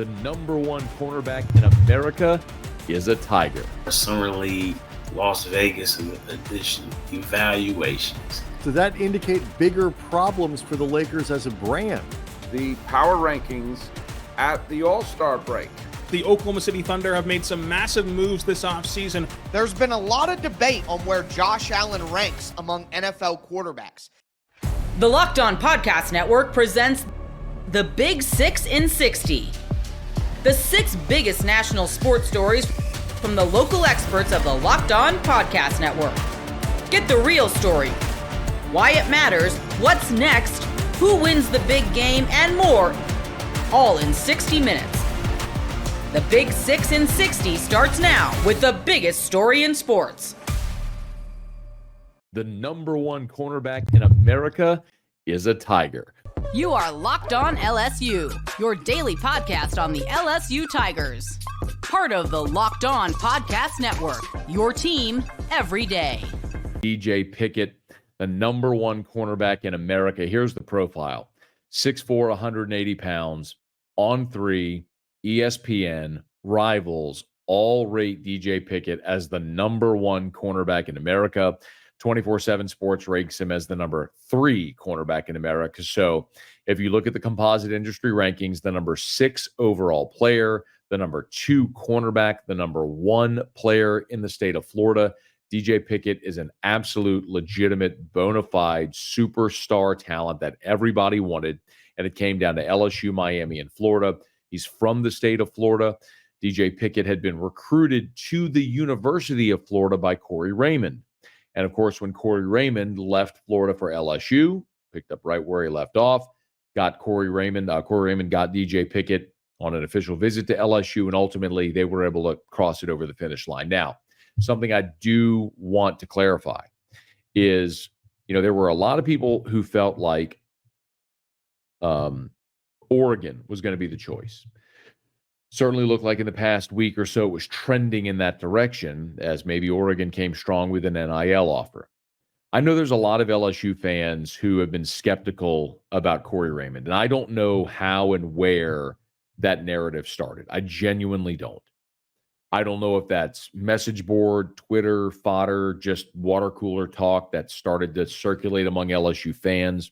the number one cornerback in America is a Tiger. Summer League, Las Vegas edition evaluations. Does that indicate bigger problems for the Lakers as a brand? The power rankings at the All-Star break. The Oklahoma City Thunder have made some massive moves this offseason. There's been a lot of debate on where Josh Allen ranks among NFL quarterbacks. The Locked On Podcast Network presents the Big 6 in 60. The 6 biggest national sports stories from the local experts of the Locked On Podcast Network. Get the real story, why it matters, what's next, who wins the big game, and more, all in 60 minutes. The Big 6 in 60 starts now with the biggest story in sports. The number one cornerback in America is a Tiger. You are Locked On LSU, your daily podcast on the LSU Tigers. Part of the Locked On Podcast Network, your team every day. DJ Pickett, the number one cornerback in America. Here's the profile. 6'4", 180 pounds, on 3, ESPN, Rivals, all rate DJ Pickett as the number one cornerback in America. 24/7 Sports ranks him as the number 3 cornerback in America. So if you look at the composite industry rankings, the number 6 overall player, the number 2 cornerback, the number 1 player in the state of Florida, DJ Pickett is an absolute, legitimate, bona fide superstar talent that everybody wanted. And it came down to LSU, Miami, and Florida. He's from the state of Florida. DJ Pickett had been recruited to the University of Florida by Corey Raymond. And of course, when Corey Raymond left Florida for LSU, picked up right where he left off, got Corey Raymond got DJ Pickett on an official visit to LSU, and ultimately they were able to cross it over the finish line. Now, something I do want to clarify is, there were a lot of people who felt like Oregon was going to be the choice. Certainly looked like in the past week or so it was trending in that direction, as maybe Oregon came strong with an NIL offer. I know there's a lot of LSU fans who have been skeptical about Corey Raymond, and I don't know how and where that narrative started. I genuinely don't. I don't know if that's message board, Twitter, fodder, just water cooler talk that started to circulate among LSU fans.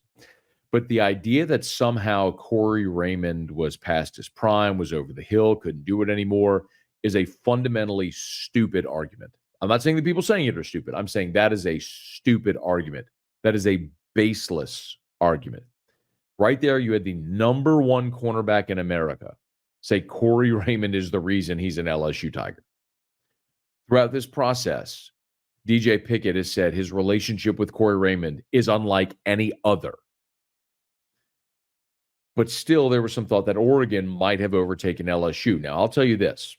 But the idea that somehow Corey Raymond was past his prime, was over the hill, couldn't do it anymore, is a fundamentally stupid argument. I'm not saying the people saying it are stupid. I'm saying that is a stupid argument. That is a baseless argument. Right there, you had the number one cornerback in America say Corey Raymond is the reason he's an LSU Tiger. Throughout this process, DJ Pickett has said his relationship with Corey Raymond is unlike any other. But still, there was some thought that Oregon might have overtaken LSU. Now, I'll tell you this.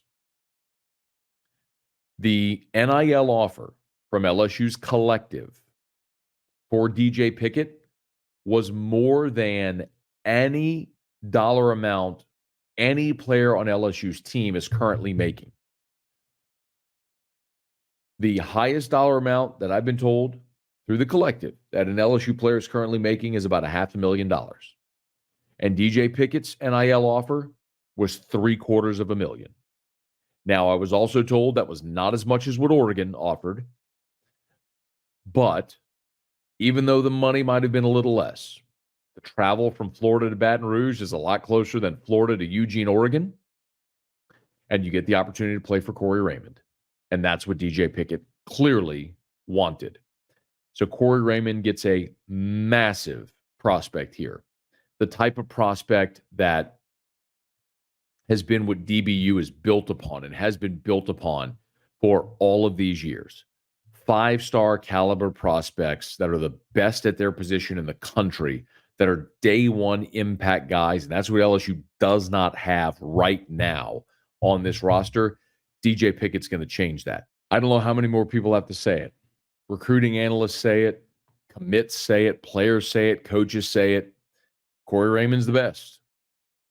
The NIL offer from LSU's collective for DJ Pickett was more than any dollar amount any player on LSU's team is currently making. The highest dollar amount that I've been told through the collective that an LSU player is currently making is about $500,000. And DJ Pickett's NIL offer was $750,000. Now, I was also told that was not as much as what Oregon offered. But even though the money might have been a little less, the travel from Florida to Baton Rouge is a lot closer than Florida to Eugene, Oregon. And you get the opportunity to play for Corey Raymond. And that's what DJ Pickett clearly wanted. So Corey Raymond gets a massive prospect here. The type of prospect that has been what DBU is built upon and has been built upon for all of these years. 5-star caliber prospects that are the best at their position in the country, that are day one impact guys, and that's what LSU does not have right now on this roster. DJ Pickett's going to change that. I don't know how many more people have to say it. Recruiting analysts say it, commits say it, players say it, coaches say it. Corey Raymond's the best.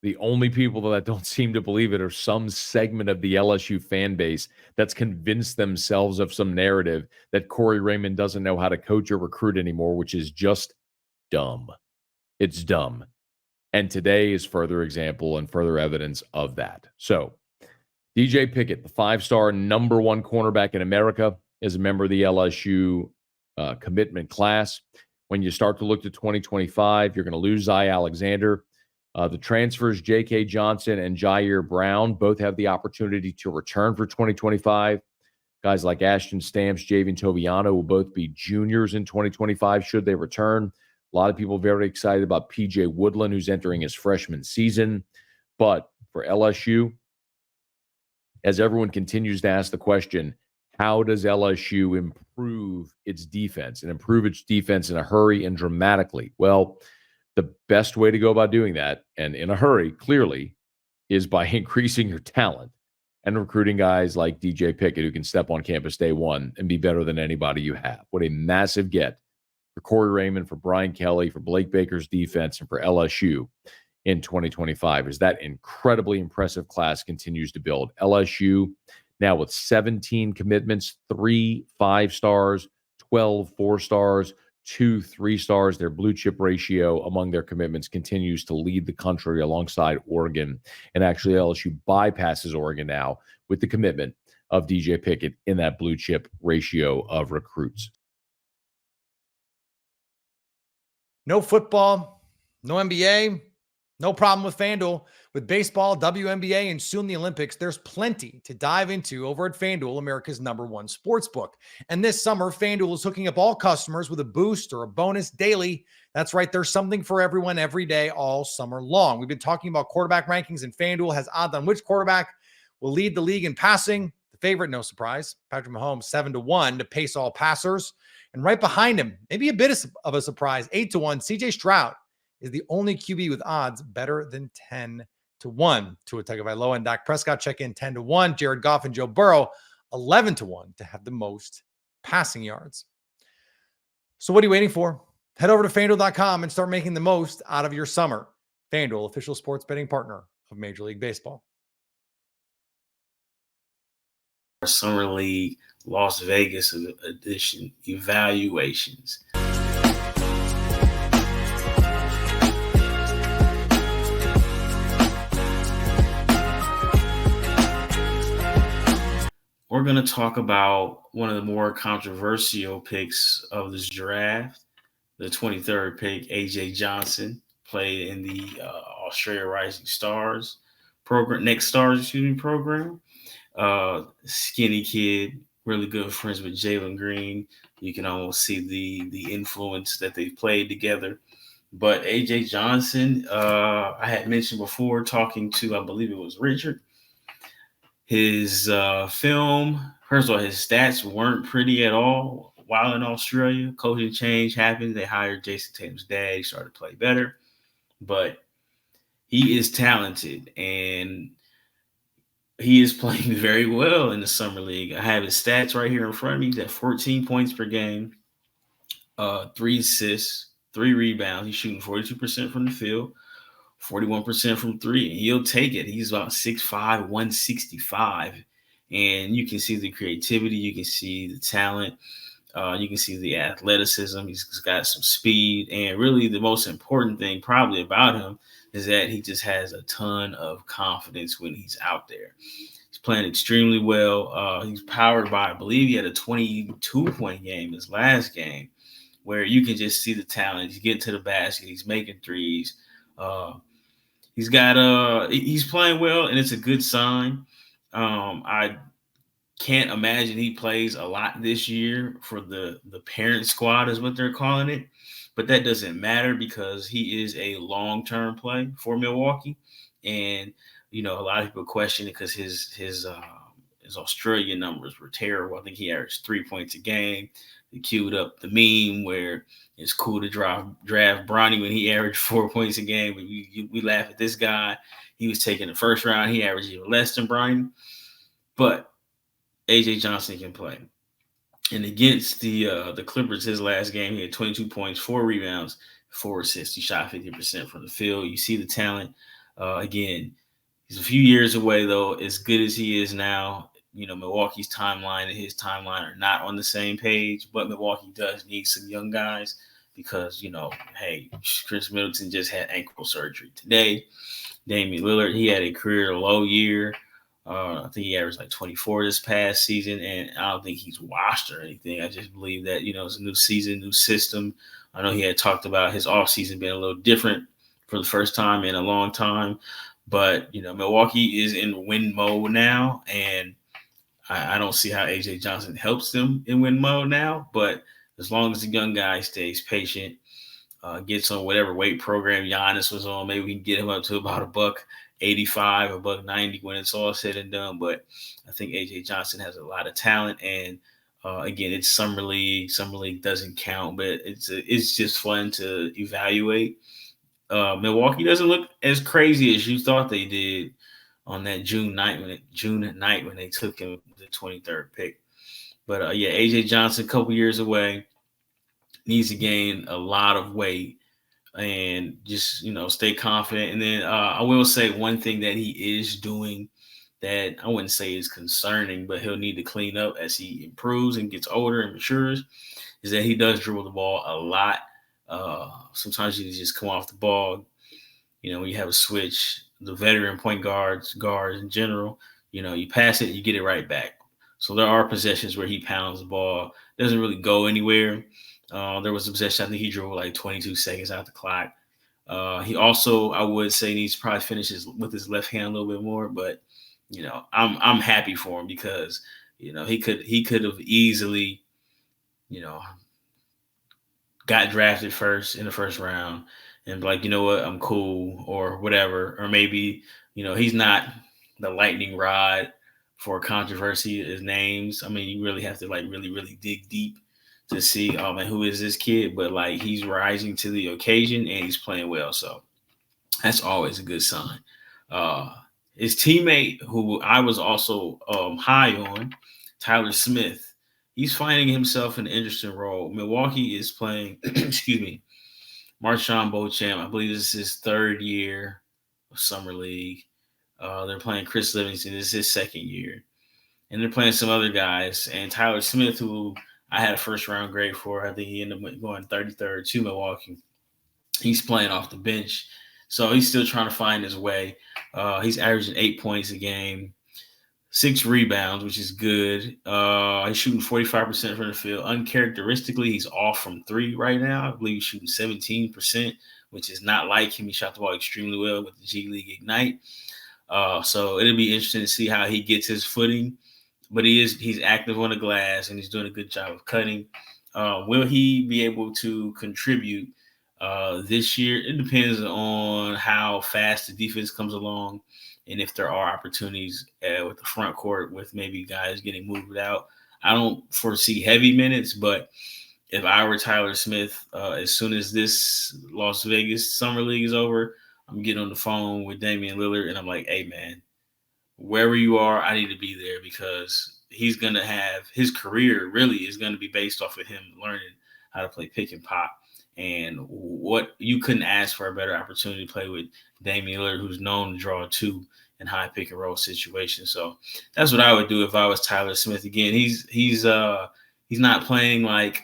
The only people that don't seem to believe it are some segment of the LSU fan base that's convinced themselves of some narrative that Corey Raymond doesn't know how to coach or recruit anymore, which is just dumb. It's dumb. And today is further example and further evidence of that. So DJ Pickett, the 5-star number 1 cornerback in America, is a member of the LSU commitment class. When you start to look to 2025, you're going to lose Zy Alexander. The transfers, J.K. Johnson and Jair Brown, both have the opportunity to return for 2025. Guys like Ashton Stamps, Javian Toviano will both be juniors in 2025 should they return. A lot of people very excited about P.J. Woodland, who's entering his freshman season. But for LSU, as everyone continues to ask the question, how does LSU improve its defense and improve its defense in a hurry and dramatically? Well, the best way to go about doing that, and in a hurry, clearly, is by increasing your talent and recruiting guys like DJ Pickett who can step on campus day one and be better than anybody you have. What a massive get for Corey Raymond, for Brian Kelly, for Blake Baker's defense, and for LSU in 2025 as that incredibly impressive class continues to build. LSU now with 17 commitments, 3 5-stars, 12 4-stars, 2 3-stars. Their blue chip ratio among their commitments continues to lead the country alongside Oregon. And actually, LSU bypasses Oregon now with the commitment of DJ Pickett in that blue chip ratio of recruits. No football, no NBA, no problem with FanDuel. With baseball, WNBA, and soon the Olympics, there's plenty to dive into over at FanDuel, America's #1 sportsbook. And this summer, FanDuel is hooking up all customers with a boost or a bonus daily. That's right, there's something for everyone every day all summer long. We've been talking about quarterback rankings, and FanDuel has odds on which quarterback will lead the league in passing. The favorite, no surprise, Patrick Mahomes, 7-1 to pace all passers. And right behind him, maybe a bit of a surprise, 8-1, CJ Stroud is the only QB with odds better than 10-1. Tua Tagovailoa and Dak Prescott check in 10-1. Jared Goff and Joe Burrow 11-1 to have the most passing yards. So what are you waiting for? Head over to FanDuel.com and start making the most out of your summer. FanDuel, official sports betting partner of Major League Baseball. Summer League Las Vegas edition evaluations. We're going to talk about one of the more controversial picks of this draft, the 23rd pick, A.J. Johnson, played in the Australia Rising Stars program, program. Skinny kid, really good friends with Jalen Green. You can almost see the influence that they've played together. But A.J. Johnson, I had mentioned before, talking to, I believe it was Richard, his film, first of all, his stats weren't pretty at all while in Australia. Coaching change happened. They hired Jason Tatum's dad. He started to play better. But he is talented, and he is playing very well in the summer league. I have his stats right here in front of me. He's at 14 points per game, 3 assists, 3 rebounds. He's shooting 42% from the field, 41% from 3. And he'll take it. He's about 6'5", 165. And you can see the creativity. You can see the talent. You can see the athleticism. He's got some speed. And really the most important thing probably about him is that he just has a ton of confidence when he's out there. He's playing extremely well. He's powered by, I believe he had a 22-point game his last game, where you can just see the talent. He's getting to the basket. He's making threes. He's playing well, and it's a good sign. I can't imagine he plays a lot this year for the parent squad is what they're calling it. But that doesn't matter because he is a long-term play for Milwaukee. And, a lot of people question it because his Australian numbers were terrible. I think he averaged 3 points a game. They queued up the meme where it's cool to draft Bronny when he averaged 4 points a game. But we laugh at this guy. He was taking the first round. He averaged even less than Bronny. But A.J. Johnson can play. And against the Clippers, his last game, he had 22 points, 4 rebounds, 4 assists. He shot 50% from the field. You see the talent. Again, he's a few years away, though. As good as he is now, Milwaukee's timeline and his timeline are not on the same page. But Milwaukee does need some young guys because, hey, Chris Middleton just had ankle surgery today. Damian Lillard, he had a career low year. I think he averaged like 24 this past season, and I don't think he's washed or anything. I just believe that, it's a new season, new system. I know he had talked about his offseason being a little different for the first time in a long time, but, Milwaukee is in win mode now, and I don't see how A.J. Johnson helps them in win mode now, but as long as the young guy stays patient, gets on whatever weight program Giannis was on, maybe we can get him up to about $185, $190 when it's all said and done. But I think A.J. Johnson has a lot of talent, and again, it's summer league. Summer league doesn't count, but it's just fun to evaluate. Milwaukee doesn't look as crazy as you thought they did on that June night when they took him the 23rd pick. But A.J. Johnson, a couple years away, needs to gain a lot of weight and just, stay confident. And then I will say one thing that he is doing that I wouldn't say is concerning, but he'll need to clean up as he improves and gets older and matures, is that he does dribble the ball a lot. Sometimes you just come off the ball, when you have a switch, the veteran point guards in general, you pass it, you get it right back. So there are possessions where he pounds the ball, doesn't really go anywhere. There was a possession, I think he drove like 22 seconds out the clock. He also, I would say, needs to probably finish with his left hand a little bit more, but I'm happy for him because he could have easily got drafted first in the first round and like, you know what, I'm cool or whatever. Or maybe, he's not the lightning rod for controversy as names. I mean, you really have to like really, really dig deep to see, oh man, who is this kid? But like he's rising to the occasion and he's playing well. So that's always a good sign. His teammate, who I was also high on, Tyler Smith, he's finding himself in an interesting role. Milwaukee is playing, Marshawn Beauchamp. I believe this is his third year of summer league. They're playing Chris Livingston. This is his second year. And they're playing some other guys. And Tyler Smith, who I had a first-round grade for, I think he ended up going 33rd to Milwaukee. He's playing off the bench. So he's still trying to find his way. He's averaging 8 points a game, 6 rebounds, which is good. He's shooting 45% from the field. Uncharacteristically, he's off from 3 right now. I believe he's shooting 17%, which is not like him. He shot the ball extremely well with the G League Ignite. So it'll be interesting to see how he gets his footing. But he's active on the glass, and he's doing a good job of cutting. Will he be able to contribute this year? It depends on how fast the defense comes along and if there are opportunities with the front court with maybe guys getting moved out. I don't foresee heavy minutes, but if I were Tyler Smith, as soon as this Las Vegas Summer League is over, I'm getting on the phone with Damian Lillard, and I'm like, hey, man, wherever you are, I need to be there because he's going to have – his career really is going to be based off of him learning how to play pick and pop. And what you couldn't ask for a better opportunity to play with Damian Lillard, who's known to draw 2 in high pick and roll situations. So that's what I would do if I was Tyler Smith. Again, he's not playing like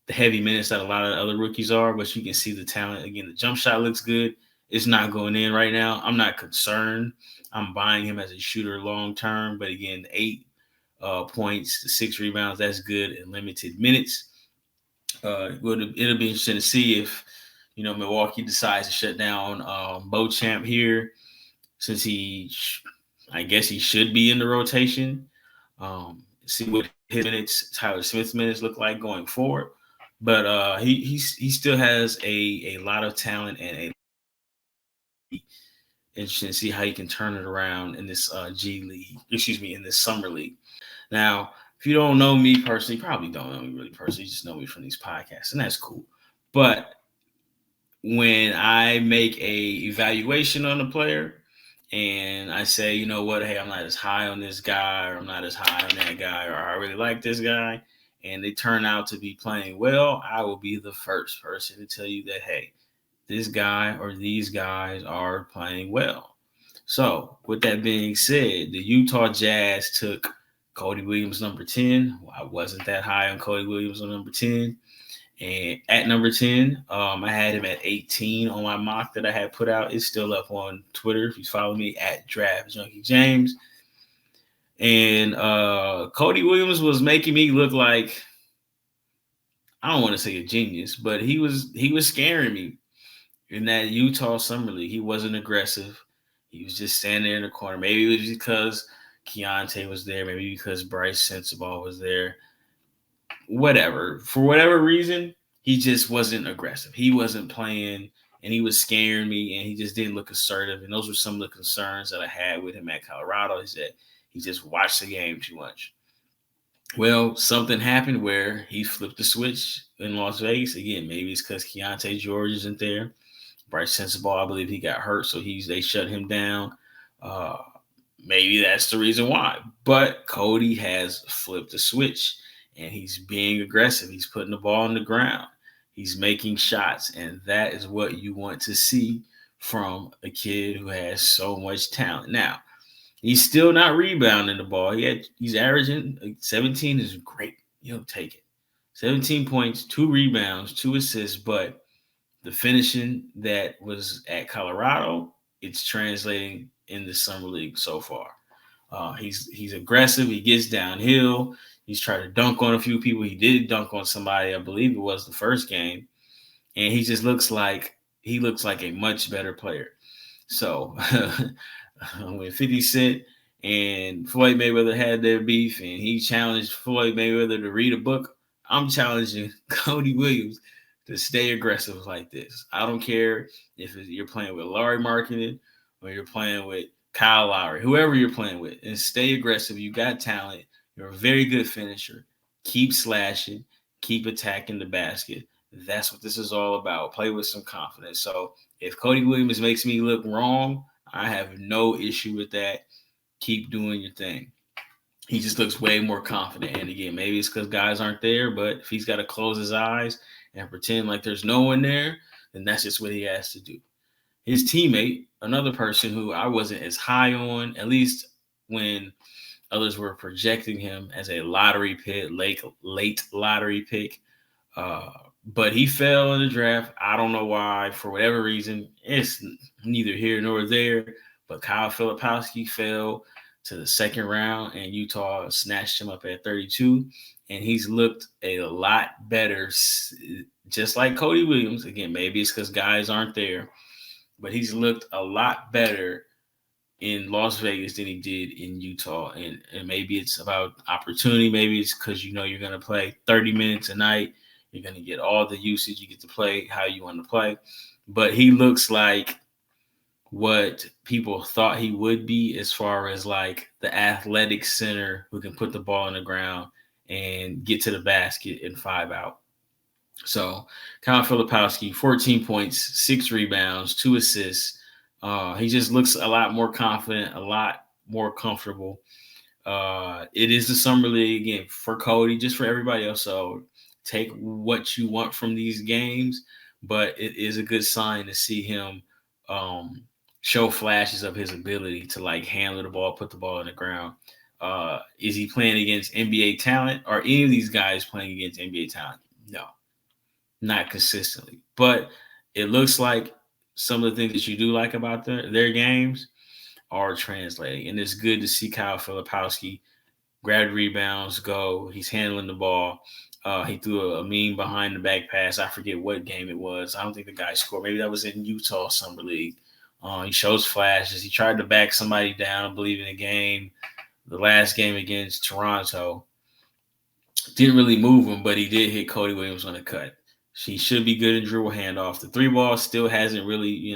the heavy minutes that a lot of other rookies are, but you can see the talent. Again, the jump shot looks good. It's not going in right now. I'm not concerned. I'm buying him as a shooter long term. But again, 8 points, the 6 rebounds, that's good in limited minutes. It'll be interesting to see if Milwaukee decides to shut down Beauchamp here, since I guess he should be in the rotation. See what his minutes, Tyler Smith's minutes look like going forward. But he still has a lot of talent and interesting to see how he can turn it around in this in this summer league. Now, if you don't know me personally, you probably don't know me really personally. You just know me from these podcasts, and that's cool. But when I make a evaluation on a player and I say, you know what, hey, I'm not as high on this guy, or I'm not as high on that guy, or I really like this guy, and they turn out to be playing well, I will be the first person to tell you that, hey, this guy or these guys are playing well. So with that being said, the Utah Jazz took Cody Williams, number 10. I wasn't that high on Cody Williams on number 10. And at number 10, I had him at 18 on my mock that I had put out. It's still up on Twitter. If you follow me at Draft Junkie James. And Cody Williams was making me look like, I don't want to say a genius, but he was scaring me in that Utah Summer League. He wasn't aggressive. He was just standing there in the corner. Maybe it was because Keontae was there. Maybe because Bryce Sensabaugh was there. Whatever. For whatever reason, he just wasn't aggressive. He wasn't playing, and he was scaring me, and he just didn't look assertive. And those were some of the concerns that I had with him at Colorado, is that he just watched the game too much. Well, something happened where he flipped the switch in Las Vegas. Again, maybe it's because Keontae George isn't there. Bryce Sensabaugh, I believe he got hurt, so they shut him down. Maybe that's the reason why. But Cody has flipped the switch, and he's being aggressive. He's putting the ball on the ground. He's making shots, and that is what you want to see from a kid who has so much talent. Now, he's still not rebounding the ball. He's averaging 17 is great. You'll take it. 17 points, 2 rebounds, 2 assists, but the finishing that was at Colorado, it's translating in the Summer League so far. He's aggressive. He gets downhill. He's tried to dunk on a few people. He did dunk on somebody, I believe it was the first game. And he just looks like a much better player. So when 50 Cent and Floyd Mayweather had their beef and he challenged Floyd Mayweather to read a book, I'm challenging Cody Williams to stay aggressive like this. I don't care if you're playing with Larry Markkinen or you're playing with Kyle Lowry, whoever you're playing with, and stay aggressive. You got talent. You're a very good finisher. Keep slashing. Keep attacking the basket. That's what this is all about. Play with some confidence. So if Cody Williams makes me look wrong, I have no issue with that. Keep doing your thing. He just looks way more confident. And again, maybe it's because guys aren't there, but if he's got to close his eyes and pretend like there's no one there, then that's just what he has to do. His teammate, another person who I wasn't as high on, at least when others were projecting him as a lottery pick, late lottery pick, but he fell in the draft. I don't know why, for whatever reason. It's neither here nor there, but Kyle Filipowski fell to the second round, and Utah snatched him up at 32, and he's looked a lot better, just like Cody Williams. Again, maybe it's because guys aren't there, but he's looked a lot better in Las Vegas than he did in Utah. And maybe it's about opportunity. Maybe it's because you're going to play 30 minutes a night. You're going to get all the usage. You get to play how you want to play. But he looks like what people thought he would be, as far as like the athletic center who can put the ball on the ground and get to the basket and 5 out. So Kyle Filipowski, 14 points, 6 rebounds, 2 assists. He just looks a lot more confident, a lot more comfortable. It is the Summer League again for Cody, just for everybody else. So take what you want from these games, but it is a good sign to see him show flashes of his ability to like handle the ball, put the ball on the ground. Is he playing against NBA talent? Are any of these guys playing against NBA talent? No, not consistently. But it looks like some of the things that you do like about their games are translating. And it's good to see Kyle Filipowski grab rebounds, go. He's handling the ball. He threw a mean behind the back pass. I forget what game it was. I don't think the guy scored. Maybe that was in Utah Summer League. He shows flashes. He tried to back somebody down, I believe, in a game, the last game against Toronto. Didn't really move him, but he did hit Cody Williams on the cut. He should be good in dribble handoff. The 3-ball still hasn't really,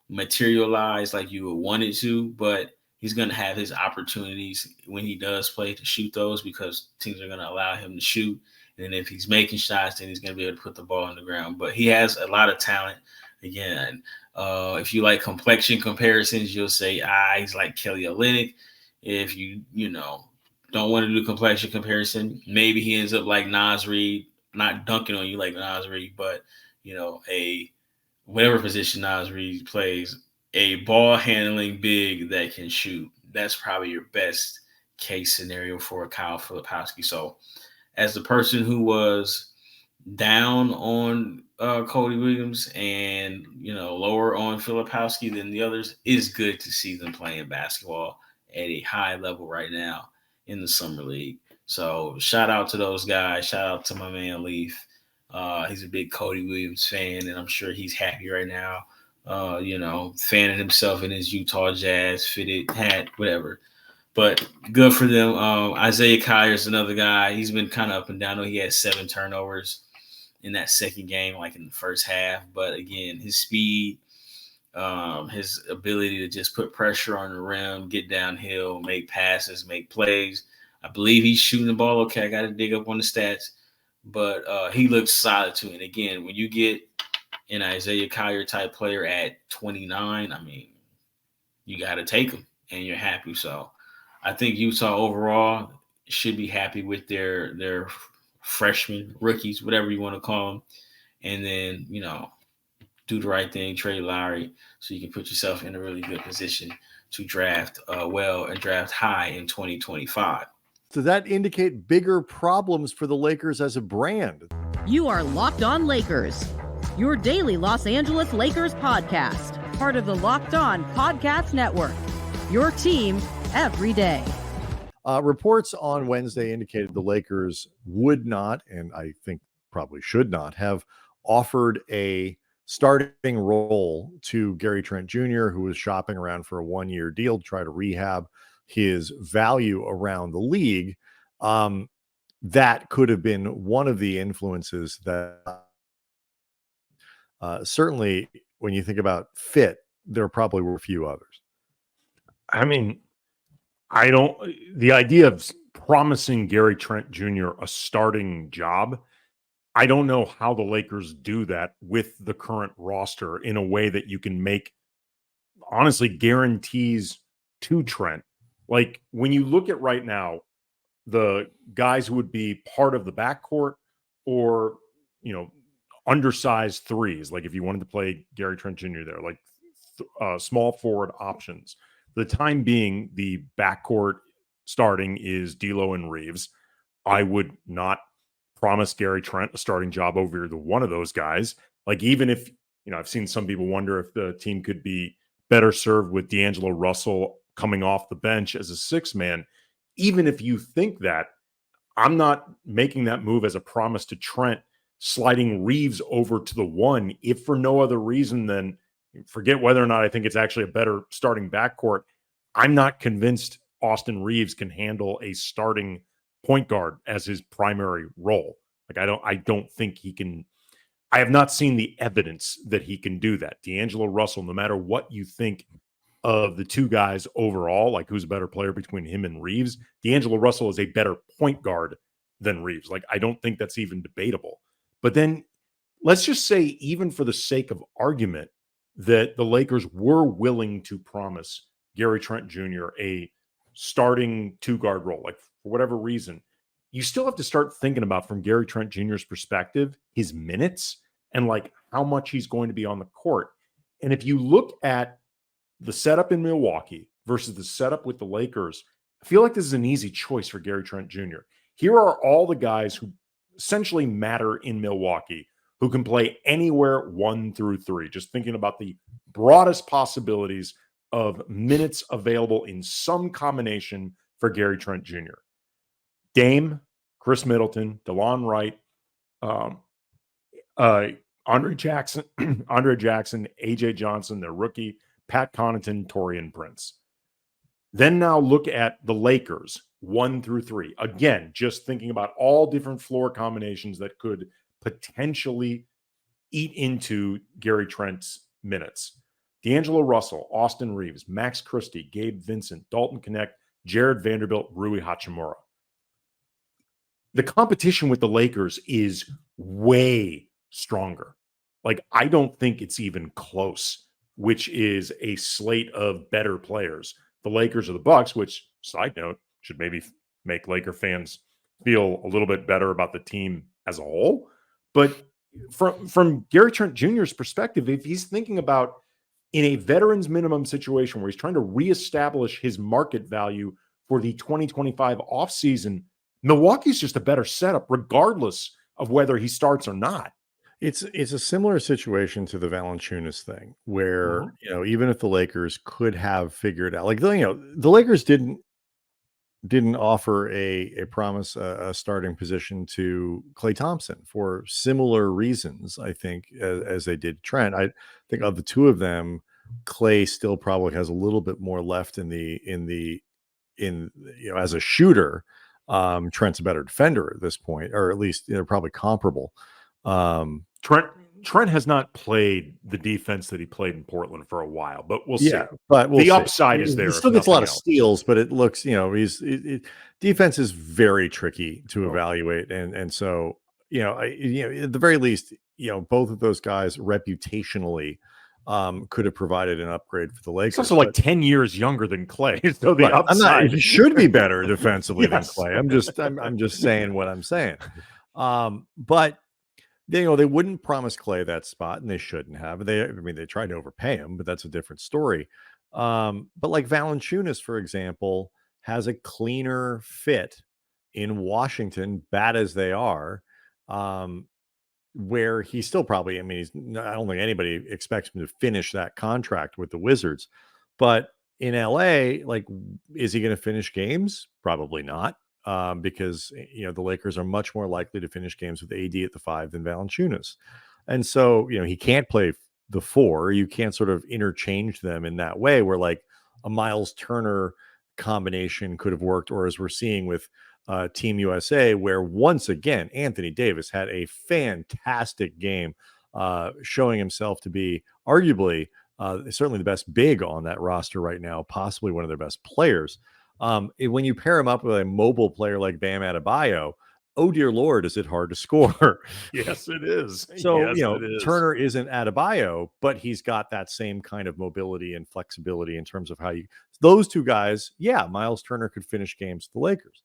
materialized like you would want it to, but he's going to have his opportunities when he does play to shoot those, because teams are going to allow him to shoot. And if he's making shots, then he's going to be able to put the ball on the ground. But he has a lot of talent. Again, if you like complexion comparisons, you'll say, he's like Kelly Olynyk. If you don't want to do complexion comparison, maybe he ends up like Naz Reid, not dunking on you like Naz Reid, but, a whatever position Naz Reid plays, a ball handling big that can shoot. That's probably your best case scenario for Kyle Filipowski. So as the person who was down on Cody Williams and, lower on Filipowski than the others, it's good to see them playing basketball at a high level right now in the Summer League. So shout out to those guys. Shout out to my man Leaf. He's a big Cody Williams fan, and I'm sure he's happy right now. Fanning himself in his Utah Jazz fitted hat, whatever. But good for them. Isaiah Kyer is another guy. He's been kind of up and down. I know he had 7 turnovers in that second game, like in the first half. But again, his speed, his ability to just put pressure on the rim, get downhill, make passes, make plays. I believe he's shooting the ball okay. I got to dig up on the stats. But he looks solid too. And again, when you get an Isaiah Kyer type player at 29, I mean, you got to take him and you're happy. So I think Utah overall should be happy with their freshmen, rookies, whatever you want to call them. And then, do the right thing, trade Lowry, so you can put yourself in a really good position to draft well and draft high in 2025. Does that indicate bigger problems for the Lakers as a brand? You are Locked On Lakers, your daily Los Angeles Lakers podcast, part of the Locked On Podcast Network, your team every day. Reports on Wednesday indicated the Lakers would not, and I think probably should not, have offered a starting role to Gary Trent Jr., who was shopping around for a 1-year deal to try to rehab his value around the league. That could have been one of the influences that certainly when you think about fit, there probably were a few others. I mean, the idea of promising Gary Trent Jr. a starting job, I don't know how the Lakers do that with the current roster in a way that you can make, honestly, guarantees to Trent. Like when you look at right now, the guys who would be part of the backcourt or, undersized threes, like if you wanted to play Gary Trent Jr. there, like small forward options. For the time being, the backcourt starting is D'Lo and Reeves. I would not promise Gary Trent a starting job over either one of those guys. Like even if, I've seen some people wonder if the team could be better served with D'Angelo Russell coming off the bench as a 6-man. Even if you think that, I'm not making that move as a promise to Trent, sliding Reeves over to the 1, if for no other reason than forget whether or not I think it's actually a better starting backcourt. I'm not convinced Austin Reeves can handle a starting point guard as his primary role. Like I don't think he can. I have not seen the evidence that he can do that. D'Angelo Russell, no matter what you think of the two guys overall, like who's a better player between him and Reeves, D'Angelo Russell is a better point guard than Reeves. Like I don't think that's even debatable. But then let's just say, even for the sake of argument, that the Lakers were willing to promise Gary Trent Jr. a starting 2-guard role, like for whatever reason, you still have to start thinking about, from Gary Trent Jr.'s perspective, his minutes and like how much he's going to be on the court. And if you look at the setup in Milwaukee versus the setup with the Lakers, I feel like this is an easy choice for Gary Trent Jr. Here are all the guys who essentially matter in Milwaukee, who can play anywhere 1 through 3. Just thinking about the broadest possibilities of minutes available in some combination for Gary Trent Jr. Dame, Chris Middleton, DeLon Wright, Andre Jackson, AJ Johnson, their rookie, Pat Connaughton, Taurean Prince. Then now look at the Lakers, 1 through 3. Again, just thinking about all different floor combinations that could potentially eat into Gary Trent's minutes. D'Angelo Russell, Austin Reeves, Max Christie, Gabe Vincent, Dalton Knecht, Jared Vanderbilt, Rui Hachimura. The competition with the Lakers is way stronger. Like, I don't think it's even close, which is a slate of better players. The Lakers or the Bucks, which, side note, should maybe make Laker fans feel a little bit better about the team as a whole. But from Gary Trent Jr.'s perspective, if he's thinking about in a veterans minimum situation where he's trying to reestablish his market value for the 2025 offseason, Milwaukee's just a better setup regardless of whether he starts or not. It's a similar situation to the Valanciunas thing, where Mhm. even if the Lakers could have figured out, like the Lakers didn't offer a promise a starting position to Klay Thompson for similar reasons, I think, as they did Trent. I think of the two of them, Klay still probably has a little bit more left as a shooter. Trent's a better defender at this point, or at least they're probably comparable. Trent has not played the defense that he played in Portland for a while, but we'll see. But the upside is there. He still gets a lot of steals, but it looks, defense is very tricky to evaluate, and so at the very least, both of those guys reputationally could have provided an upgrade for the Lakers. It's also like 10 years younger than Klay, so the upside he should be better defensively Yes. than Klay. I'm just saying what I'm saying. But they wouldn't promise Klay that spot, and they shouldn't have. They tried to overpay him, but that's a different story. But like Valanciunas, for example, has a cleaner fit in Washington, bad as they are, where he's still probably, I don't think anybody expects him to finish that contract with the Wizards, but in LA, like, is he going to finish games? Probably not. Because the Lakers are much more likely to finish games with AD at the 5 than Valanciunas, and so he can't play the 4. You can't sort of interchange them in that way, where like a Miles Turner combination could have worked, or as we're seeing with Team USA, where once again Anthony Davis had a fantastic game, showing himself to be arguably certainly the best big on that roster right now, possibly one of their best players. When you pair him up with a mobile player like Bam Adebayo, oh dear Lord, is it hard to score? Yes, it is. So, Yes, it is. Turner isn't Adebayo, but he's got that same kind of mobility and flexibility in terms of those two guys. Yeah, Miles Turner could finish games for the Lakers,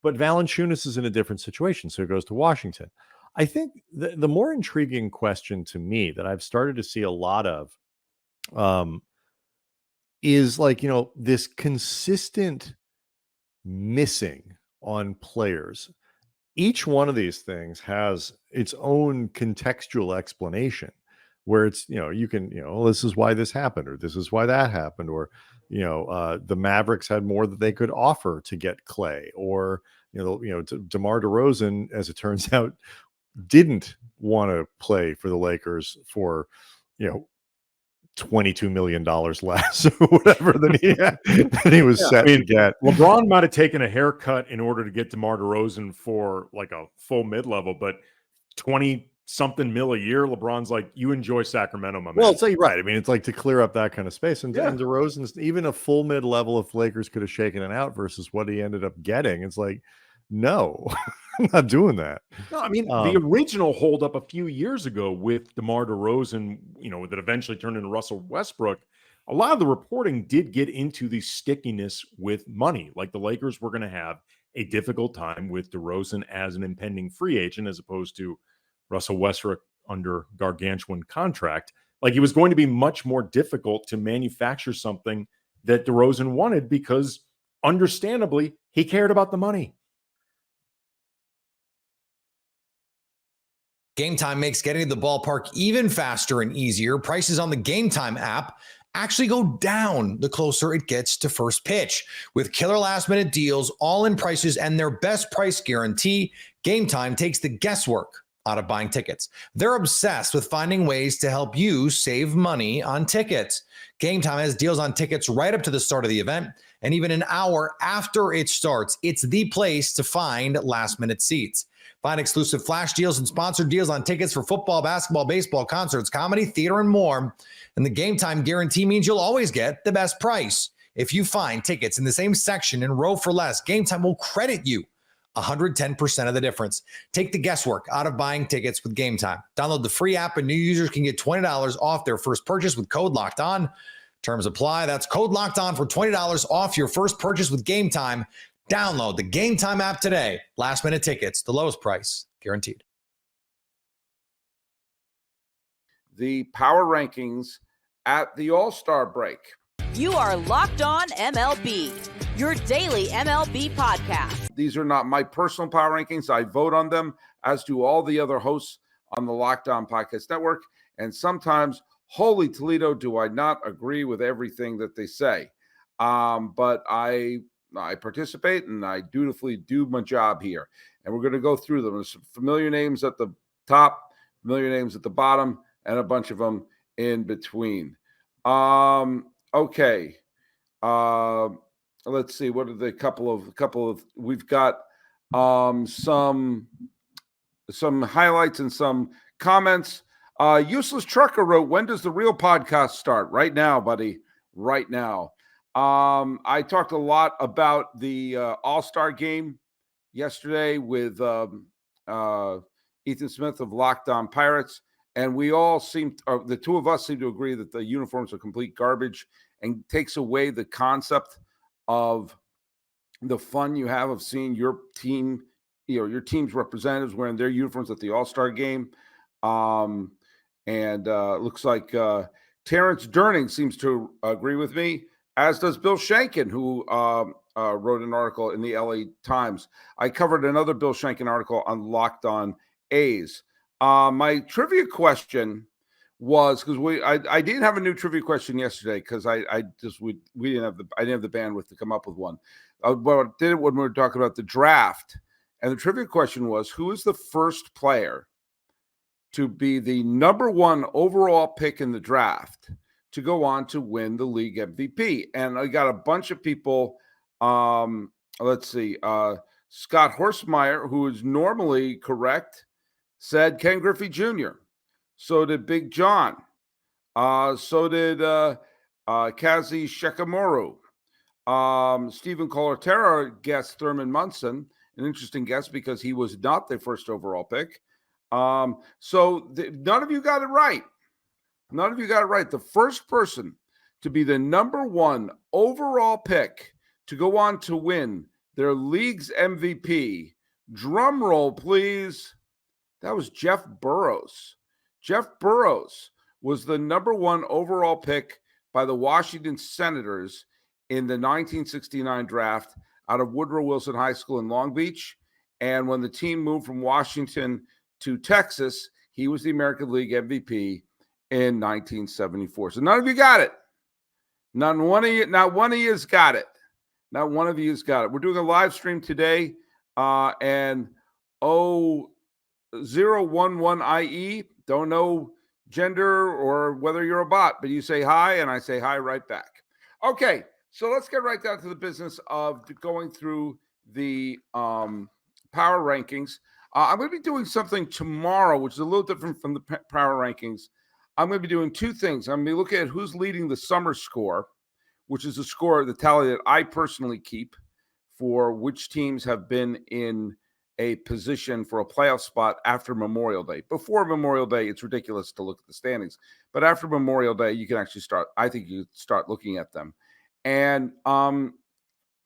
but Valanciunas is in a different situation. So he goes to Washington. I think the more intriguing question to me that I've started to see a lot of, is like, this consistent missing on players. Each one of these things has its own contextual explanation, where it's, you can, this is why this happened, or this is why that happened, or, the Mavericks had more that they could offer to get Klay, or, DeMar DeRozan, as it turns out, didn't want to play for the Lakers for, $22 million less or whatever than he was set to get. LeBron might have taken a haircut in order to get DeMar DeRozan for like a full mid-level, but 20-something mil a year, LeBron's like, you enjoy Sacramento, my man. Well, it's like, right. It's like to clear up that kind of space. And DeRozan's, even a full mid-level, if Lakers could have shaken it out versus what he ended up getting, it's like, no, I'm not doing that. No, the original holdup a few years ago with DeMar DeRozan, that eventually turned into Russell Westbrook, a lot of the reporting did get into the stickiness with money. Like the Lakers were going to have a difficult time with DeRozan as an impending free agent, as opposed to Russell Westbrook under gargantuan contract. Like it was going to be much more difficult to manufacture something that DeRozan wanted, because understandably, he cared about the money. Game Time makes getting to the ballpark even faster and easier. Prices on the Game Time app actually go down the closer it gets to first pitch. With killer last-minute deals, all-in prices, and their best price guarantee, Game Time takes the guesswork out of buying tickets. They're obsessed with finding ways to help you save money on tickets. Game Time has deals on tickets right up to the start of the event, and even an hour after it starts. It's the place to find last-minute seats. Find exclusive flash deals and sponsored deals on tickets for football, basketball, baseball, concerts, comedy, theater, and more. And the Game Time guarantee means you'll always get the best price. If you find tickets in the same section and row for less, Game Time will credit you 110% of the difference. Take the guesswork out of buying tickets with Game Time. Download the free app, and new users can get $20 off their first purchase with code Locked On. Terms apply. That's code Locked On for $20 off your first purchase with Game Time. Download the Game Time app today. Last minute tickets, the lowest price guaranteed. The power rankings at the All-Star break. You are Locked On MLB, your daily MLB podcast. These are not my personal power rankings. I vote on them. as do all the other hosts on the Locked On Podcast Network. And sometimes, holy Toledo, do I not agree with everything that they say. But I participate and I dutifully do my job here. And we're going to go through them. There's some familiar names at the top, familiar names at the bottom, and a bunch of them in between. Okay. Let's see. What are the couple of we've got some highlights and some comments. Useless Trucker wrote, when does the real podcast start? Right now, buddy. Right now. I talked a lot about the All-Star game yesterday with Ethan Smith of Locked On Pirates, and we all the two of us seem to agree that the uniforms are complete garbage and takes away the concept of the fun you have of seeing your team, your team's representatives wearing their uniforms at the All-Star game. Looks like Terrence Durning seems to agree with me, as does Bill Shankin, who wrote an article in the LA Times. I covered another Bill Shankin article on Locked On A's. My trivia question was, because I didn't have a new trivia question yesterday because I didn't have the bandwidth to come up with one. But I did it when we were talking about the draft, and the trivia question was, who is the first player to be the number one overall pick in the draft to go on to win the league MVP? And I got a bunch of people. Let's see. Scott Horstmeyer, who is normally correct, said Ken Griffey Jr. So did Big John. So did Kazi Shikamaru. Stephen Colatera guessed Thurman Munson, an interesting guess because he was not the first overall pick. None of you got it right. None of you got it right. The first person to be the number one overall pick to go on to win their league's MVP, drum roll, please. That was Jeff Burrows. Jeff Burrows was the number one overall pick by the Washington Senators in the 1969 draft out of Woodrow Wilson High School in Long Beach. And when the team moved from Washington to Texas, he was the American League MVP in 1974. So none of you got it. Not one of you has got it. Not one of you has got it. We're doing a live stream today, and 011IE, don't know gender or whether you're a bot, but you say hi, and I say hi right back. Okay, so let's get right down to the business of going through the power rankings. I'm going to be doing something tomorrow, which is a little different from the power rankings. I'm going to be doing two things. I'm going to be looking at who's leading the summer score, which is the tally that I personally keep for which teams have been in a position for a playoff spot after Memorial Day. Before Memorial Day, it's ridiculous to look at the standings. But after Memorial Day, you can actually start looking at them. And a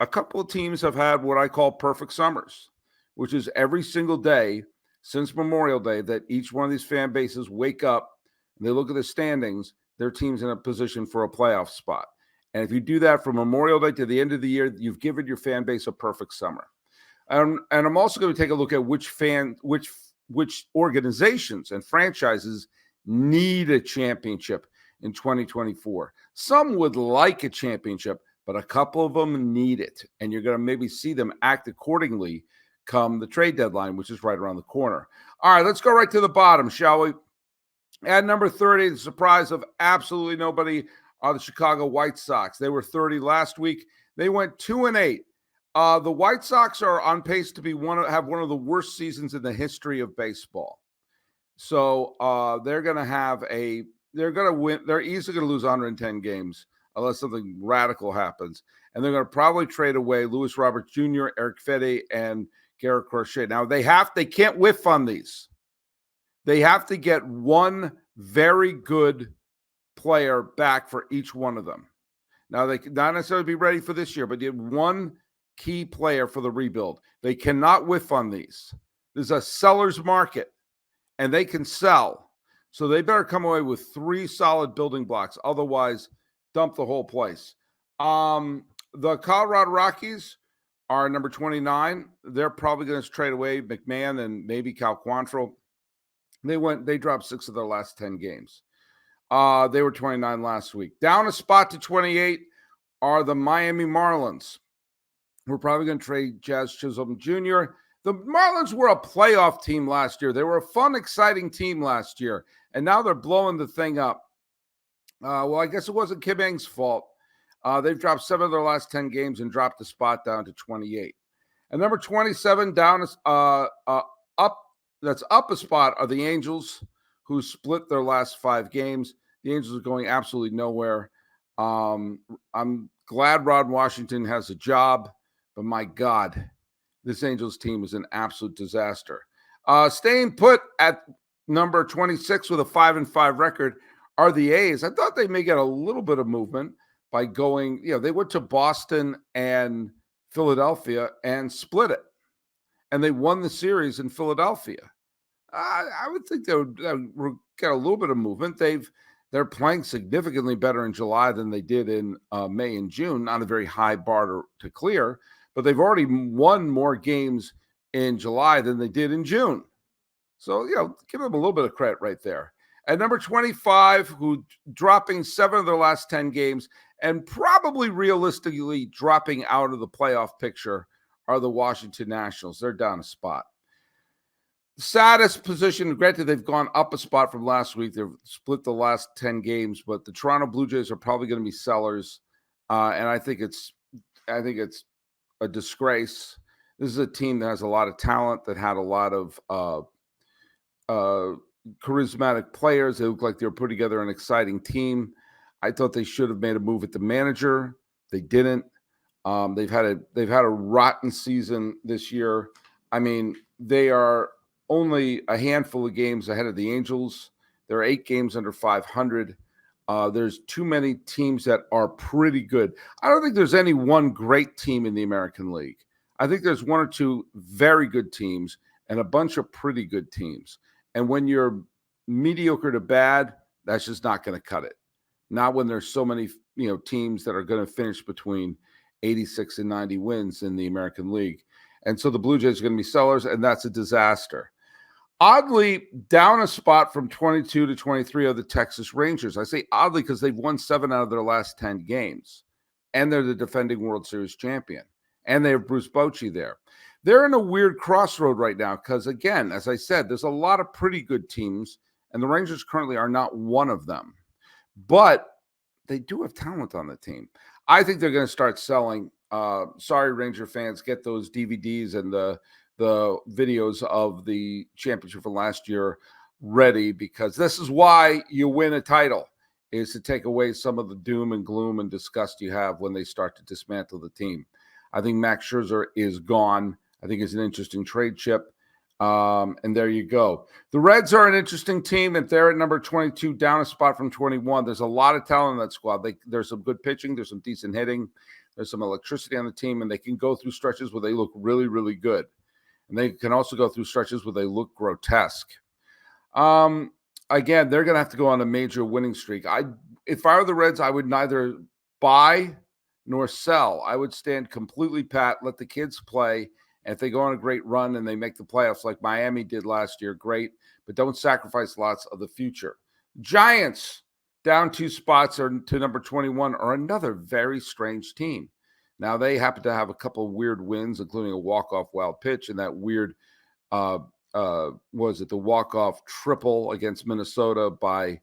couple of teams have had what I call perfect summers, which is every single day since Memorial Day that each one of these fan bases wake up and they look at the standings, their team's in a position for a playoff spot. And if you do that from Memorial Day to the end of the year, you've given your fan base a perfect summer. And I'm also going to take a look at which organizations and franchises need a championship in 2024. Some would like a championship, but a couple of them need it. And you're going to maybe see them act accordingly come the trade deadline, which is right around the corner. All right, let's go right to the bottom, shall we? At number 30, the surprise of absolutely nobody are the Chicago White Sox. They were 30 last week. They went 2-8. The White Sox are on pace to have one of the worst seasons in the history of baseball. So they're going to win. They're easily going to lose 110 games unless something radical happens. And they're going to probably trade away Luis Robert Jr., Eric Fede, and Garrett Crochet. Now they can't whiff on these. They have to get one very good player back for each one of them. Now they could not necessarily be ready for this year, but they have one key player for the rebuild. They cannot whiff on these. There's a seller's market, and they can sell. So they better come away with 3 solid building blocks. Otherwise, dump the whole place. The Colorado Rockies are number 29. They're probably going to trade away McMahon and maybe Cal Quantrill. They dropped 6 of their last 10 games. They were 29 last week. Down a spot to 28 are the Miami Marlins. We're probably going to trade Jazz Chisholm Jr. The Marlins were a playoff team last year. They were a fun, exciting team last year, and now they're blowing the thing up. Well, I guess it wasn't Kim Ng's fault. They've dropped 7 of their last 10 games and dropped the spot down to 28. And number 27 down up. That's up a spot are the Angels, who split their last 5 games. The Angels are going absolutely nowhere. I'm glad Rod Washington has a job, but my God, this Angels team is an absolute disaster. Staying put at number 26 with a 5-5 record are the A's. I thought they may get a little bit of movement by going, they went to Boston and Philadelphia and split it. And they won the series in Philadelphia. I would think they would get a little bit of movement. They're playing significantly better in July than they did in May and June. Not a very high bar to clear, but they've already won more games in July than they did in June. So, give them a little bit of credit right there. At number 25, who dropping 7 of their last 10 games and probably realistically dropping out of the playoff picture are the Washington Nationals. They're down a spot. Saddest position, granted, they've gone up a spot from last week. They've split the last 10 games, but the Toronto Blue Jays are probably going to be sellers. And I think it's a disgrace. This is a team that has a lot of talent, that had a lot of charismatic players. They look like they were put together an exciting team. I thought they should have made a move at the manager. They didn't. They've had a rotten season this year. I mean, they are only a handful of games ahead of the Angels. There are 8 games under 500. There's too many teams that are pretty good. I don't think there's any one great team in the American League. I think there's 1 or 2 very good teams and a bunch of pretty good teams. And when you're mediocre to bad, that's just not going to cut it. Not when there's so many, teams that are going to finish between 86 and 90 wins in the American League. And so the Blue Jays are going to be sellers, and that's a disaster. Oddly, down a spot from 22 to 23 are the Texas Rangers. I say oddly because they've won 7 out of their last 10 games, and they're the defending World Series champion, and they have Bruce Bochy there. They're in a weird crossroad right now because, again, as I said, there's a lot of pretty good teams, and the Rangers currently are not one of them. But they do have talent on the team. I think they're going to start selling. Sorry, Ranger fans, get those DVDs and the videos of the championship from last year ready, because this is why you win a title, is to take away some of the doom and gloom and disgust you have when they start to dismantle the team. I think Max Scherzer is gone. I think it's an interesting trade chip. And there you go. The Reds are an interesting team, and they're at number 22, down a spot from 21. There's a lot of talent in that squad. There's some good pitching. There's some decent hitting. There's some electricity on the team, and they can go through stretches where they look really, really good. And they can also go through stretches where they look grotesque. Again, they're going to have to go on a major winning streak. If I were the Reds, I would neither buy nor sell. I would stand completely pat, let the kids play. And if they go on a great run and they make the playoffs like Miami did last year, great. But don't sacrifice lots of the future. Giants, down 2 spots to number 21, are another very strange team. Now, they happen to have a couple of weird wins, including a walk-off wild pitch and that weird, the walk-off triple against Minnesota by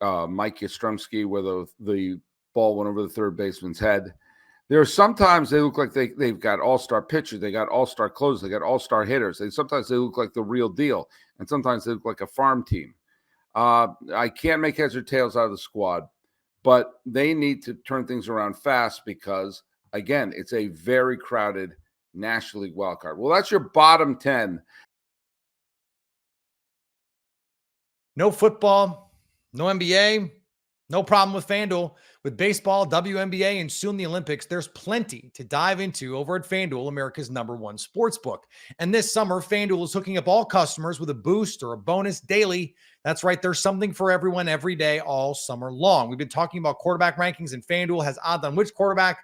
Mike Yastrzemski, where the ball went over the third baseman's head. There are sometimes they look like they've got all-star pitchers, they got all-star closers, they got all-star hitters. Sometimes they look like the real deal, and sometimes they look like a farm team. I can't make heads or tails out of the squad, but they need to turn things around fast because, again, it's a very crowded National League wildcard. Well, that's your bottom 10. No football, no NBA, no problem with FanDuel. With baseball, WNBA, and soon the Olympics, there's plenty to dive into over at FanDuel, America's #1 sportsbook. And this summer, FanDuel is hooking up all customers with a boost or a bonus daily. That's right, there's something for everyone every day, all summer long. We've been talking about quarterback rankings, and FanDuel has odds on which quarterback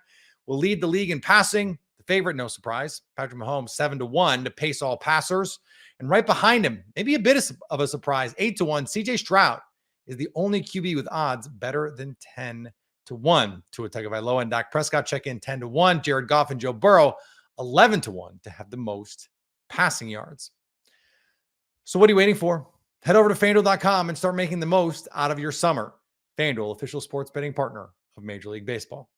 will lead the league in passing, favorite, no surprise. Patrick Mahomes, 7-1 to pace all passers. And right behind him, maybe a bit of a surprise, 8-1, CJ Stroud is the only QB with odds better than 10-1. Tua Tagovailoa and Dak Prescott check in 10-1. Jared Goff and Joe Burrow, 11-1 to have the most passing yards. So what are you waiting for? Head over to FanDuel.com and start making the most out of your summer. FanDuel, official sports betting partner of Major League Baseball.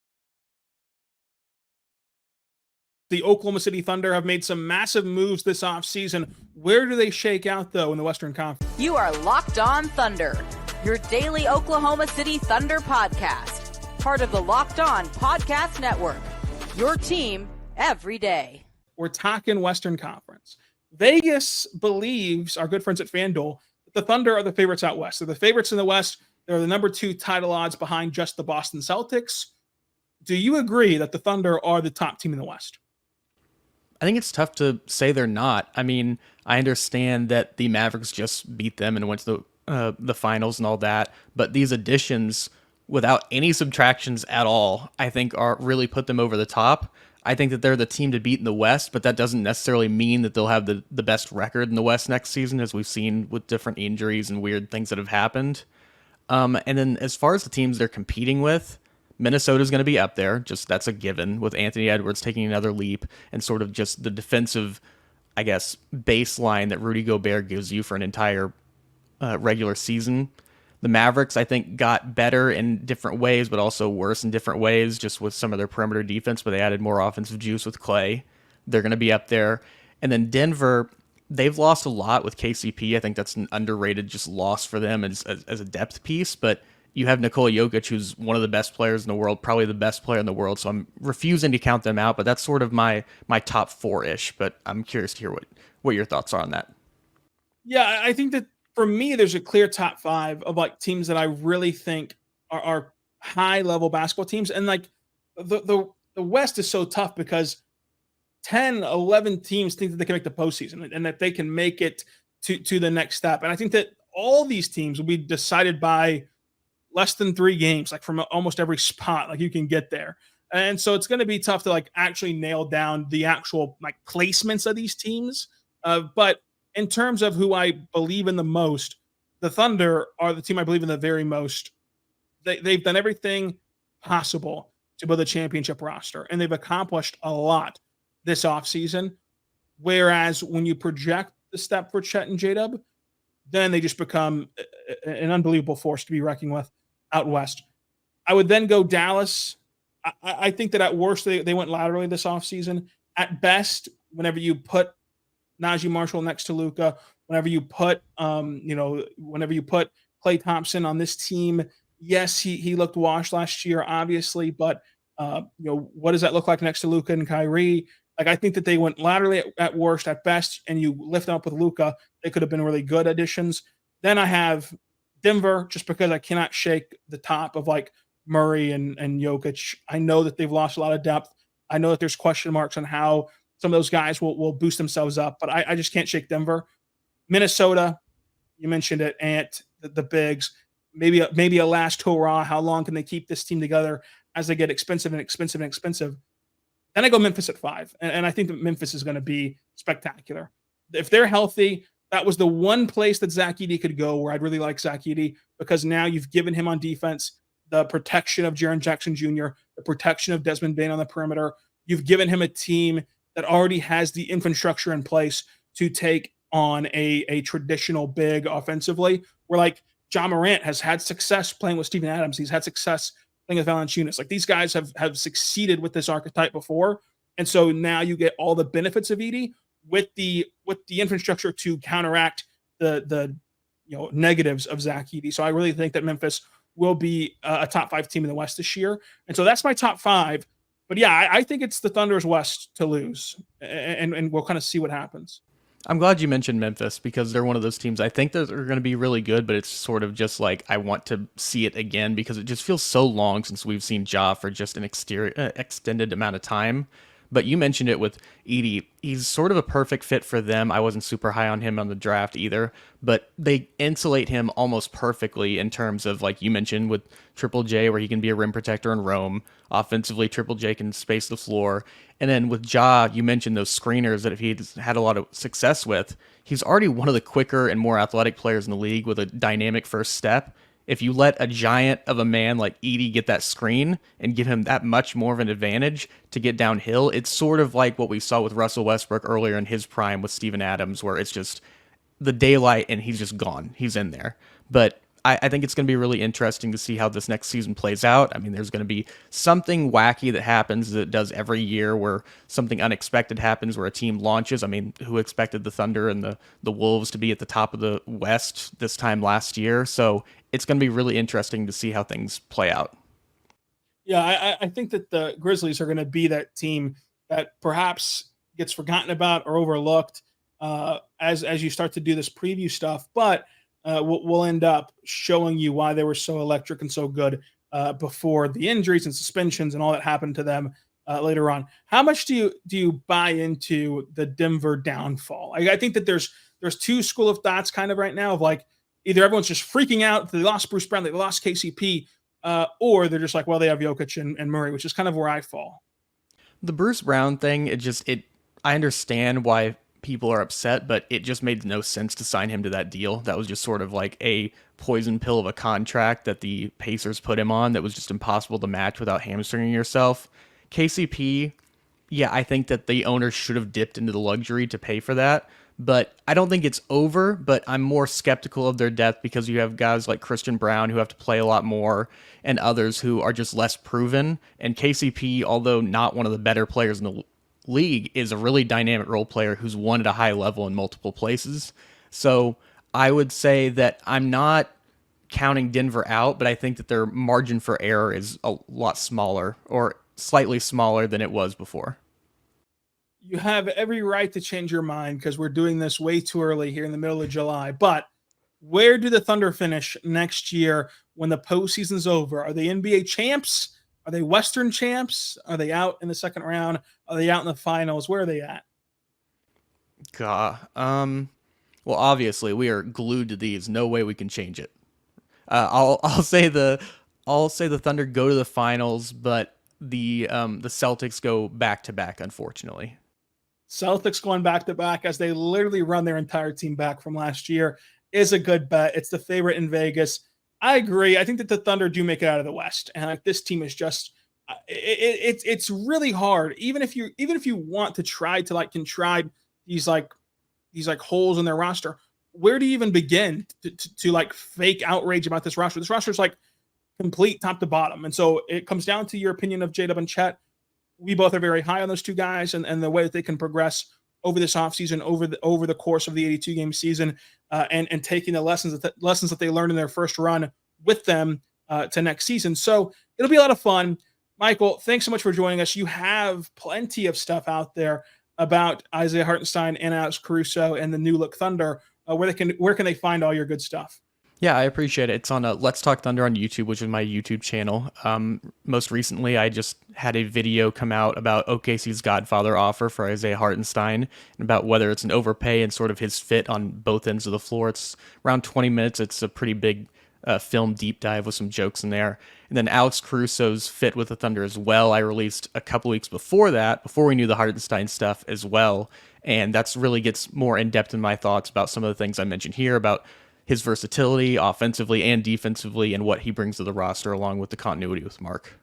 The Oklahoma City Thunder have made some massive moves this offseason. Where do they shake out, though, in the Western Conference? You are Locked On Thunder, your daily Oklahoma City Thunder podcast. Part of the Locked On Podcast Network, your team every day. We're talking Western Conference. Vegas believes, our good friends at FanDuel, that the Thunder are the favorites out west. They're the favorites in the West. They're the number 2 title odds behind just the Boston Celtics. Do you agree that the Thunder are the top team in the West? I think it's tough to say they're not. I mean, I understand that the Mavericks just beat them and went to the finals and all that, but these additions, without any subtractions at all, I think are really put them over the top. I think that they're the team to beat in the West, but that doesn't necessarily mean that they'll have the best record in the West next season, as we've seen with different injuries and weird things that have happened. And then as far as the teams they're competing with, Minnesota's going to be up there. Just that's a given, with Anthony Edwards taking another leap and sort of just the defensive, I guess, baseline that Rudy Gobert gives you for an entire regular season. The Mavericks, I think, got better in different ways, but also worse in different ways, just with some of their perimeter defense, but they added more offensive juice with Clay. They're going to be up there. And then Denver, they've lost a lot with KCP. I think that's an underrated just loss for them as a depth piece, but you have Nikola Jokic, who's one of the best players in the world, probably the best player in the world. So I'm refusing to count them out, but that's sort of my top 4-ish. But I'm curious to hear what your thoughts are on that. Yeah, I think that for me, there's a clear top 5 of like teams that I really think are high level basketball teams. And like the West is so tough because 10, 11 teams think that they can make the postseason and that they can make it to the next step. And I think that all these teams will be decided by less than 3 games, like from almost every spot, like you can get there. And so it's going to be tough to like actually nail down the actual like placements of these teams. But in terms of who I believe in the most, the Thunder are the team I believe in the very most. They've done everything possible to build a championship roster, and they've accomplished a lot this offseason. Whereas when you project the step for Chet and J-Dub, then they just become an unbelievable force to be reckoned with out west. I would then go Dallas. I think that at worst, they went laterally this offseason. At best, whenever you put Najee Marshall next to Luka, whenever you put Klay Thompson on this team, yes, he looked washed last year, obviously, but what does that look like next to Luka and Kyrie? Like, I think that they went laterally at worst. At best, and you lift them up with Luka, they could have been really good additions. Then I have Denver, just because I cannot shake the top of like Murray and Jokic. I know that they've lost a lot of depth. I know that there's question marks on how some of those guys will boost themselves up, but I just can't shake Denver. Minnesota, you mentioned it, Ant, the bigs, maybe a last hurrah. How long can they keep this team together as they get expensive? Then I go Memphis at 5, and I think that Memphis is going to be spectacular. If they're healthy, that was the one place that Zach Edey could go where I'd really like Zach Edey, because now you've given him on defense the protection of Jaren Jackson Jr., the protection of Desmond Bane on the perimeter. You've given him a team that already has the infrastructure in place to take on a traditional big offensively, where like John Morant has had success playing with Steven Adams. He's had success playing with Valanciunas. Like, these guys have succeeded with this archetype before. And so now you get all the benefits of Edey with the infrastructure to counteract the negatives of Zach Edey. So I really think that Memphis will be a top 5 team in the West this year. And so that's my top 5. But yeah, I think it's the Thunder's West to lose, and we'll kind of see what happens. I'm glad you mentioned Memphis, because they're one of those teams I think that are going to be really good, but it's sort of just like I want to see it again, because it just feels so long since we've seen Ja for just an extended amount of time. But you mentioned it with Edie. He's sort of a perfect fit for them. I wasn't super high on him on the draft either, but they insulate him almost perfectly in terms of, like you mentioned, with Triple J, where he can be a rim protector and roam. Offensively, Triple J can space the floor. And then with Ja, you mentioned those screeners that if he's had a lot of success with, he's already one of the quicker and more athletic players in the league with a dynamic first step. If you let a giant of a man like Edie get that screen and give him that much more of an advantage to get downhill, it's sort of like what we saw with Russell Westbrook earlier in his prime with Steven Adams, where it's just the daylight and he's just gone. He's in there. But I think it's going to be really interesting to see how this next season plays out. I mean, there's going to be something wacky that happens that it does every year where something unexpected happens where a team launches. I mean, who expected the Thunder and the Wolves to be at the top of the West this time last year? So it's going to be really interesting to see how things play out. Yeah, I think that the Grizzlies are going to be that team that perhaps gets forgotten about or overlooked as you start to do this preview stuff. But we'll end up showing you why they were so electric and so good before the injuries and suspensions and all that happened to them later on. How much do you buy into the Denver downfall? I think that there's two school of thoughts kind of right now of like either everyone's just freaking out they lost Bruce Brown, they lost KCP, or they're just like, well, they have Jokic and Murray, which is kind of where I fall. The Bruce Brown thing, I understand why people are upset, but it just made no sense to sign him to that deal. That was just sort of like a poison pill of a contract that the Pacers put him on that was just impossible to match without hamstringing yourself. KCP, yeah, I think that the owners should have dipped into the luxury to pay for that, but I don't think it's over, but I'm more skeptical of their depth because you have guys like Christian Brown who have to play a lot more and others who are just less proven. And KCP, although not one of the better players in the league, is a really dynamic role player who's won at a high level in multiple places. So I would say that I'm not counting Denver out, but I think that their margin for error is a lot smaller or slightly smaller than it was before. You have every right to change your mind because we're doing this way too early here in the middle of July. But where do the Thunder finish next year when the postseason's over? Are they NBA champs? Are they Western champs? Are they out in the second round? Are they out in the finals? Where are they at? God. Well, obviously we are glued to these. No way we can change it. I'll say the Thunder go to the finals, but the Celtics go back to back, unfortunately. Celtics going back to back as they literally run their entire team back from last year is a good bet. It's the favorite in Vegas. I agree. I think that the Thunder do make it out of the West, and like this team is just it's really hard. Even if you want to try to like contrive these holes in their roster, where do you even begin to like fake outrage about this roster? This roster is like complete top to bottom, and so it comes down to your opinion of J-Dub and Chet. We both are very high on those two guys and the way that they can progress over this offseason, over the course of the 82-game season, and taking the lessons that they learned in their first run with them to next season. So it'll be a lot of fun. Michael, thanks so much for joining us. You have plenty of stuff out there about Isaiah Hartenstein and Alex Caruso and the New Look Thunder. Where can they find all your good stuff? Yeah, I appreciate it. It's on Let's Talk Thunder on YouTube, which is my YouTube channel. Most recently, I just had a video come out about OKC's Godfather offer for Isaiah Hartenstein and about whether it's an overpay and sort of his fit on both ends of the floor. It's around 20 minutes. It's a pretty big film deep dive with some jokes in there. And then Alex Caruso's fit with the Thunder as well, I released a couple weeks before that, before we knew the Hartenstein stuff as well. And that's really gets more in-depth in my thoughts about some of the things I mentioned here about his versatility offensively and defensively and what he brings to the roster along with the continuity with Mark.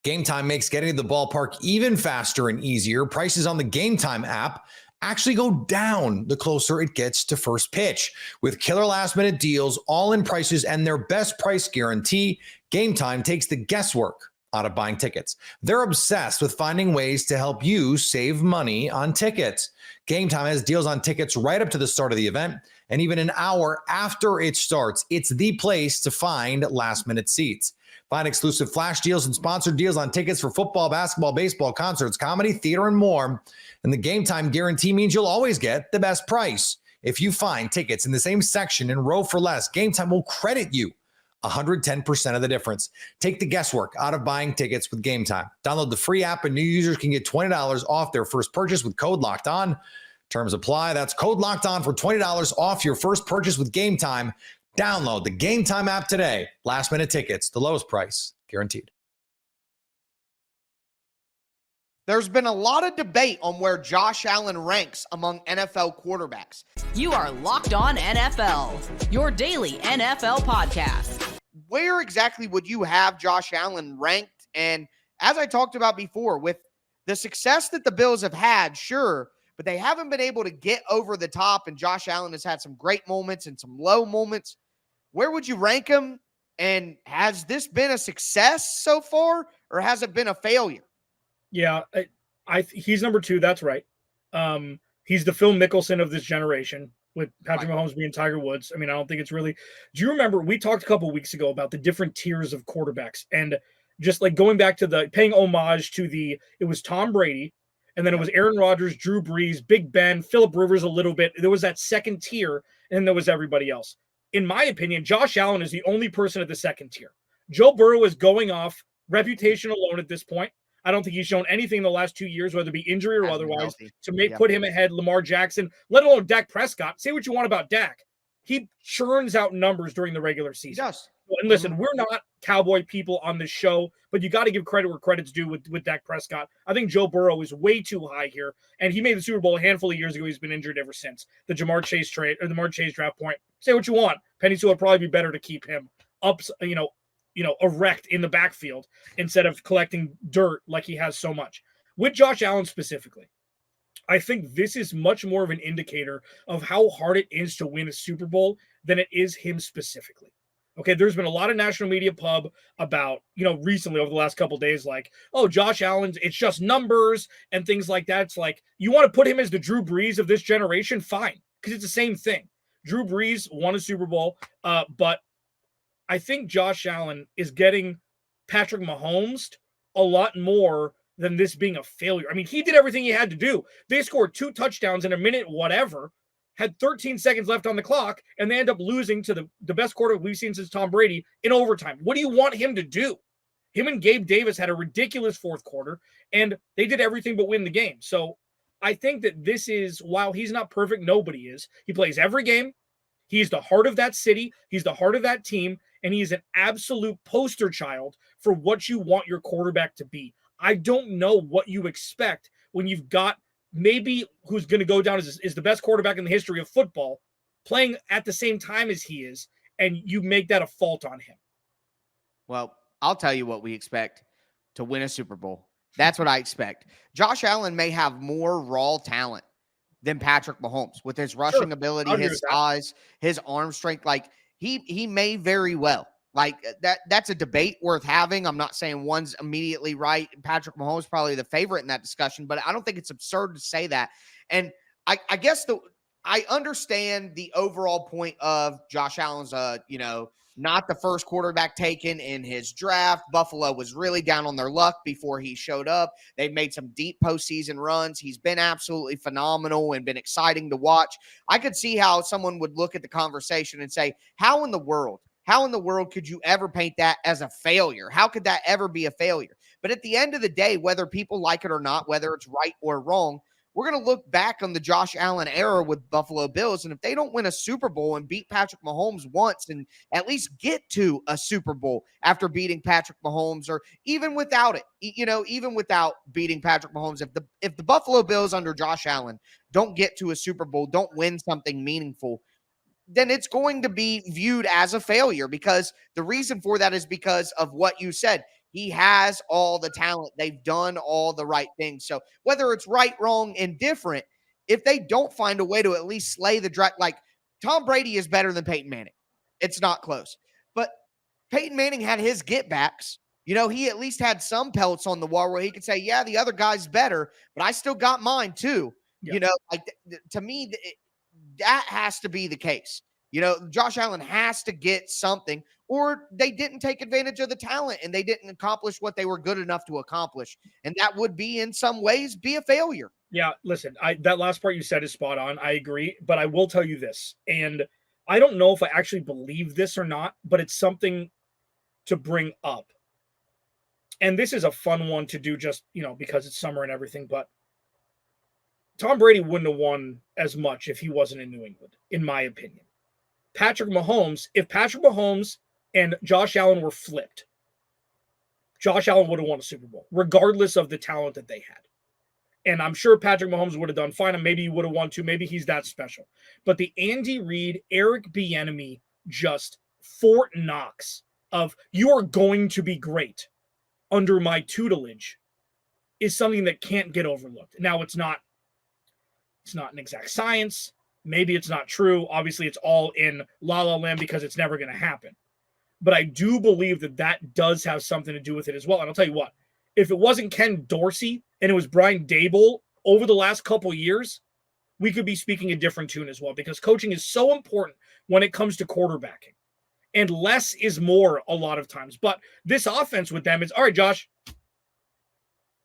Game Time makes getting to the ballpark even faster and easier. Prices on the Game Time app actually go down the closer it gets to first pitch. With killer last-minute deals, all-in prices, and their best price guarantee, Game Time takes the guesswork out of buying tickets. They're obsessed with finding ways to help you save money on tickets. Game Time has deals on tickets right up to the start of the event and even an hour after it starts. It's the place to find last-minute seats. Find exclusive flash deals and sponsored deals on tickets for football, basketball, baseball, concerts, comedy, theater, and more. And the Game Time guarantee means you'll always get the best price. If you find tickets in the same section and row for less, Game Time will credit you 110% of the difference. Take the guesswork out of buying tickets with Game Time. Download the free app and new users can get $20 off their first purchase with code Locked On. Terms apply. That's code Locked On for $20 off your first purchase with Game Time. Download the Game Time app today. Last minute tickets, the lowest price guaranteed. There's been a lot of debate on where Josh Allen ranks among NFL quarterbacks. You are Locked On NFL, your daily NFL podcast. Where exactly would you have Josh Allen ranked? And as I talked about before, with the success that the Bills have had, sure, but they haven't been able to get over the top, and Josh Allen has had some great moments and some low moments. Where would you rank him? And has this been a success so far, or has it been a failure? Yeah, he's number 2. That's right. He's the Phil Mickelson of this generation, with Patrick Mahomes being Tiger Woods. I mean, I don't think it's really. Do you remember we talked a couple of weeks ago about the different tiers of quarterbacks, and just like going back to the paying homage to it was Tom Brady, and then it was Aaron Rodgers, Drew Brees, Big Ben, Phillip Rivers a little bit. There was that second tier, and there was everybody else. In my opinion, Josh Allen is the only person at the second tier. Joe Burrow is going off reputation alone at this point. I don't think he's shown anything in the last 2 years, whether it be injury or otherwise, to put him ahead Lamar Jackson, let alone Dak Prescott. Say what you want about Dak. He churns out numbers during the regular season. Yes. And listen, we're not cowboy people on this show, but you got to give credit where credit's due with Dak Prescott. I think Joe Burrow is way too high here, and he made the Super Bowl a handful of years ago. He's been injured ever since the Jamar Chase trade or the Jamar Chase draft point. Say what you want. Penny Sewell would probably be better to keep him up, erect in the backfield instead of collecting dirt like he has so much. With Josh Allen specifically, I think this is much more of an indicator of how hard it is to win a Super Bowl than it is him specifically. Okay, there's been a lot of national media pub about, recently over the last couple of days, like, oh, Josh Allen's, it's just numbers and things like that. It's like, you want to put him as the Drew Brees of this generation? Fine, because it's the same thing. Drew Brees won a Super Bowl, but I think Josh Allen is getting Patrick Mahomes a lot more than this being a failure. I mean, he did everything he had to do. They scored 2 touchdowns in a minute, whatever, had 13 seconds left on the clock, and they end up losing to the best quarterback we've seen since Tom Brady in overtime. What do you want him to do? Him and Gabe Davis had a ridiculous fourth quarter, and they did everything but win the game. So I think that this is, while he's not perfect, nobody is. He plays every game. He's the heart of that city. He's the heart of that team. And he's an absolute poster child for what you want your quarterback to be. I don't know what you expect when you've got maybe who's going to go down as the best quarterback in the history of football playing at the same time as he is, and you make that a fault on him. Well, I'll tell you what we expect to win a Super Bowl. That's what I expect. Josh Allen may have more raw talent than Patrick Mahomes with his rushing ability, his size, his arm strength. Like, he may very well. Like, that's a debate worth having. I'm not saying one's immediately right. Patrick Mahomes probably the favorite in that discussion, but I don't think it's absurd to say that. And I guess I understand the overall point of Josh Allen's, not the first quarterback taken in his draft. Buffalo was really down on their luck before he showed up. They've made some deep postseason runs. He's been absolutely phenomenal and been exciting to watch. I could see how someone would look at the conversation and say, how in the world could you ever paint that as a failure? How could that ever be a failure? But at the end of the day, whether people like it or not, whether it's right or wrong, we're going to look back on the Josh Allen era with Buffalo Bills, and if they don't win a Super Bowl and beat Patrick Mahomes once and at least get to a Super Bowl after beating Patrick Mahomes, or even without it, even without beating Patrick Mahomes, if the Buffalo Bills under Josh Allen don't get to a Super Bowl, don't win something meaningful, then it's going to be viewed as a failure, because the reason for that is because of what you said. He has all the talent. They've done all the right things. So whether it's right, wrong, indifferent, if they don't find a way to at least slay the draft, like Tom Brady is better than Peyton Manning. It's not close. But Peyton Manning had his get backs. He at least had some pelts on the wall where he could say, yeah, the other guy's better, but I still got mine too. Yeah. To me, that has to be the case. Josh Allen has to get something, or they didn't take advantage of the talent and they didn't accomplish what they were good enough to accomplish. And that would be, in some ways, be a failure. Yeah, listen, that last part you said is spot on. I agree. But I will tell you this, and I don't know if I actually believe this or not, but it's something to bring up. And this is a fun one to do just, because it's summer and everything, but Tom Brady wouldn't have won as much if he wasn't in New England, in my opinion. If Patrick Mahomes and Josh Allen were flipped, Josh Allen would have won a Super Bowl, regardless of the talent that they had. And I'm sure Patrick Mahomes would have done fine, and maybe he would have won too. Maybe he's that special. But the Andy Reid, Eric Bieniemy, just Fort Knox of you are going to be great under my tutelage is something that can't get overlooked. Now, it's not an exact science. Maybe it's not true. Obviously, it's all in la la land because it's never going to happen. But I do believe that does have something to do with it as well. And I'll tell you what, if it wasn't Ken Dorsey and it was Brian Daboll over the last couple years, we could be speaking a different tune as well, because coaching is so important when it comes to quarterbacking. And less is more a lot of times. But this offense with them is, all right, Josh,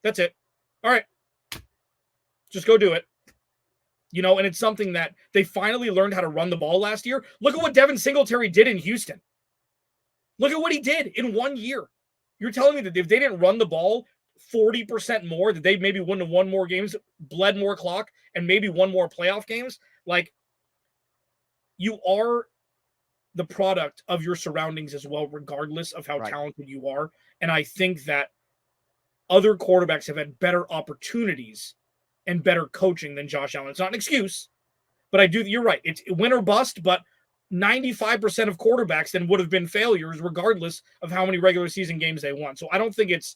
that's it. All right, just go do it. And it's something that they finally learned how to run the ball last year. Look at what Devin Singletary did in Houston. Look at what he did in 1 year. You're telling me that if they didn't run the ball 40% more, that they maybe wouldn't have won more games, bled more clock, and maybe won more playoff games? Like, you are the product of your surroundings as well, regardless of how talented you are. And I think that other quarterbacks have had better opportunities and better coaching than Josh Allen. It's not an excuse, but you're right. It's win or bust, but 95% of quarterbacks then would have been failures regardless of how many regular season games they won. So I don't think it's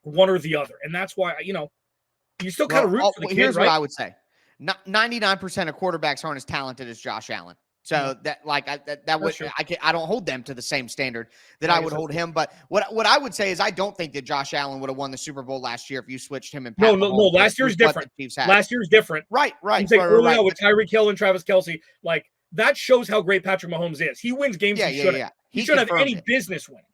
one or the other. And that's why, you still kind of root for the kid, here's right? what I would say. 99% of quarterbacks aren't as talented as Josh Allen. So I don't hold them to the same standard that I would hold him. But what I would say is I don't think that Josh Allen would have won the Super Bowl last year if you switched him and Pat Mahomes. Last year's different. Last year's different. Right. I'm saying early on with Tyreek Hill and Travis Kelce, like that shows how great Patrick Mahomes is. He wins games he shouldn't. He shouldn't have any business winning.